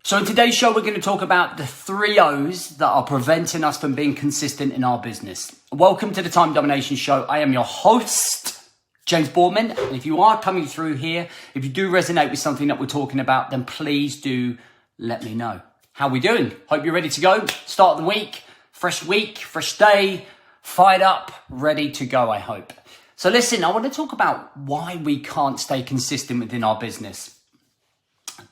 So in today's show, we're going to talk about the 3 O's that are preventing us from being consistent in our business. Welcome to the Time Domination Show. I am your host, James Boardman. And if you are coming through here, if you do resonate with something that we're talking about, then please do let me know. How we doing? Hope you're ready to go. Start of the week, fresh day, fired up, ready to go, I hope. So listen, I want to talk about why we can't stay consistent within our business.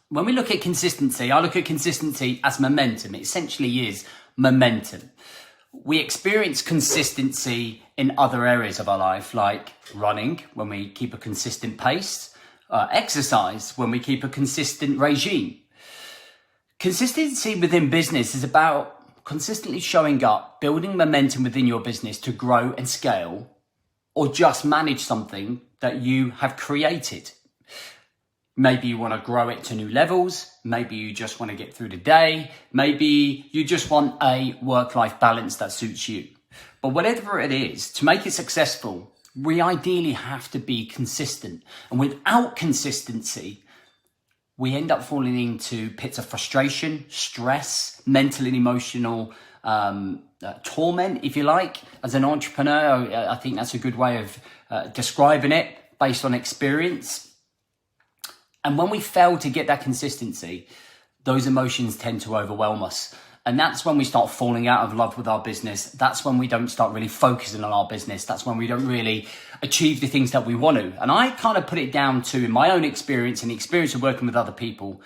When we look at consistency, I look at consistency as momentum. It essentially is momentum. We experience consistency in other areas of our life, like running, when we keep a consistent pace, exercise, when we keep a consistent regime. Consistency within business is about consistently showing up, building momentum within your business to grow and scale, or just manage something that you have created. Maybe you want to grow it to new levels. Maybe you just want to get through the day. Maybe you just want a work-life balance that suits you. But whatever it is, to make it successful, we ideally have to be consistent. And without consistency, we end up falling into pits of frustration, stress, mental and emotional torment, if you like. As an entrepreneur, I think that's a good way of describing it based on experience. And when we fail to get that consistency, those emotions tend to overwhelm us. And that's when we start falling out of love with our business. That's when we don't start really focusing on our business. That's when we don't really achieve the things that we want to. And I kind of put it down to, in my own experience and the experience of working with other people,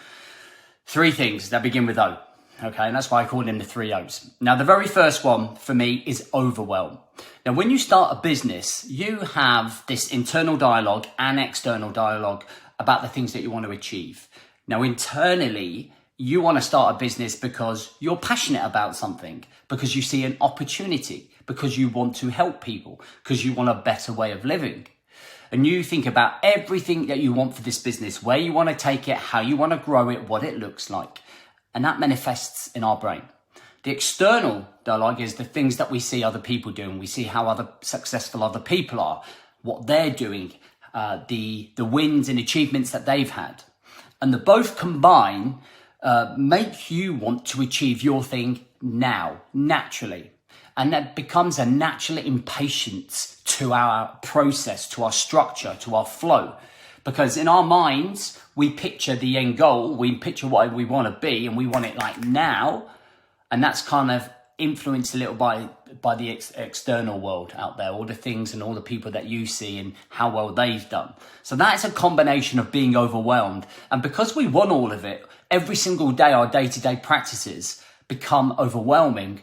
3 things that begin with O. Okay, and that's why I call them the 3 O's. Now, the very first one for me is overwhelm. Now, when you start a business, you have this internal dialogue and external dialogue about the things that you want to achieve. Now, internally, you want to start a business because you're passionate about something, because you see an opportunity, because you want to help people, because you want a better way of living. And you think about everything that you want for this business, where you want to take it, how you want to grow it, what it looks like. And that manifests in our brain. The external dialogue is the things that we see other people doing. We see how successful other people are, what they're doing, the wins and achievements that they've had. And the both combine make you want to achieve your thing now, naturally. And that becomes a natural impatience to our process, to our structure, to our flow. Because in our minds, we picture the end goal, we picture what we want to be, and we want it like now. And that's kind of influenced a little by the external world out there, all the things and all the people that you see and how well they've done. So that's a combination of being overwhelmed. And because we want all of it, every single day, our day-to-day practices become overwhelming,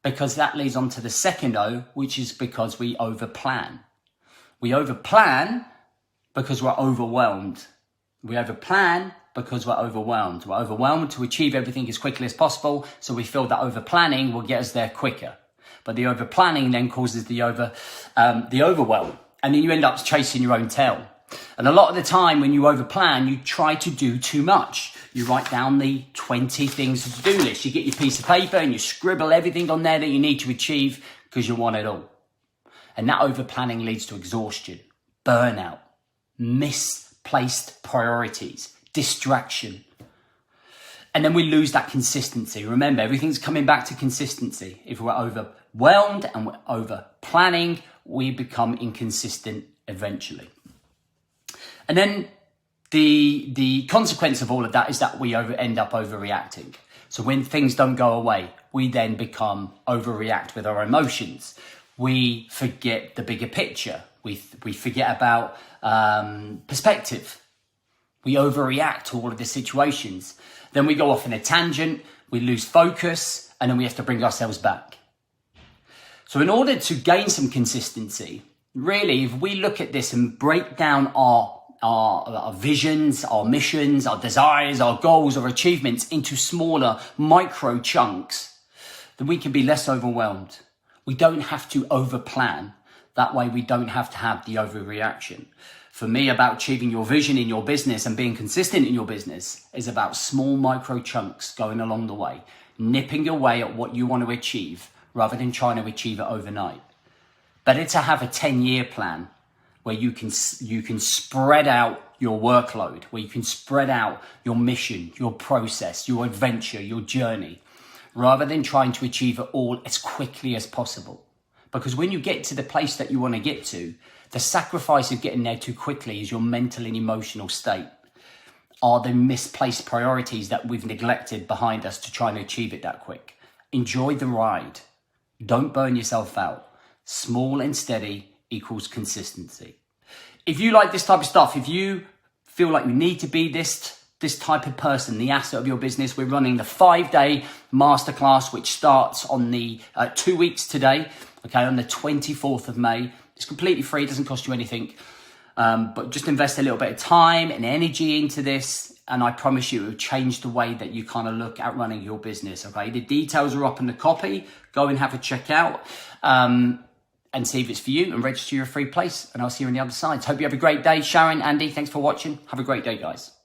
because that leads on to the second O, which is because we overplan. We overplan because we're overwhelmed. We overplan because we're overwhelmed. We're overwhelmed to achieve everything as quickly as possible, so we feel that overplanning will get us there quicker. But the overplanning then causes the overwhelm, and then you end up chasing your own tail. And a lot of the time when you overplan, you try to do too much. You write down the 20 things to do list. You get your piece of paper and you scribble everything on there that you need to achieve because you want it all. And that overplanning leads to exhaustion, burnout, misplaced priorities, distraction. And then we lose that consistency. Remember, everything's coming back to consistency. If we're overwhelmed and we're over planning, we become inconsistent eventually. And then the consequence of all of that is that we end up overreacting. So when things don't go away, we then become overreact with our emotions. We forget the bigger picture. We forget about perspective. We overreact to all of the situations. Then we go off in a tangent, we lose focus, and then we have to bring ourselves back. So in order to gain some consistency, really, if we look at this and break down our visions, our missions, our desires, our goals, our achievements into smaller micro chunks, then we can be less overwhelmed. We don't have to overplan. That way we don't have to have the overreaction. For me, about achieving your vision in your business and being consistent in your business is about small micro chunks going along the way, nipping away at what you want to achieve rather than trying to achieve it overnight. Better to have a 10-year plan where you can spread out your workload, where you can spread out your mission, your process, your adventure, your journey, rather than trying to achieve it all as quickly as possible. Because when you get to the place that you want to get to, the sacrifice of getting there too quickly is your mental and emotional state, are the misplaced priorities that we've neglected behind us to try and achieve it that quick. Enjoy the ride. Don't burn yourself out. Small and steady equals consistency. If you like this type of stuff, if you feel like you need to be this type of person, the asset of your business, we're running the 5-day masterclass, which starts on the 2 weeks today, okay, on the 24th of May. It's completely free, it doesn't cost you anything, but just invest a little bit of time and energy into this, and I promise you it will change the way that you kind of look at running your business, okay? The details are up in the copy. Go and have a check out and see if it's for you and register your free place, and I'll see you on the other side. Hope you have a great day. Sharon, Andy, thanks for watching. Have a great day, guys.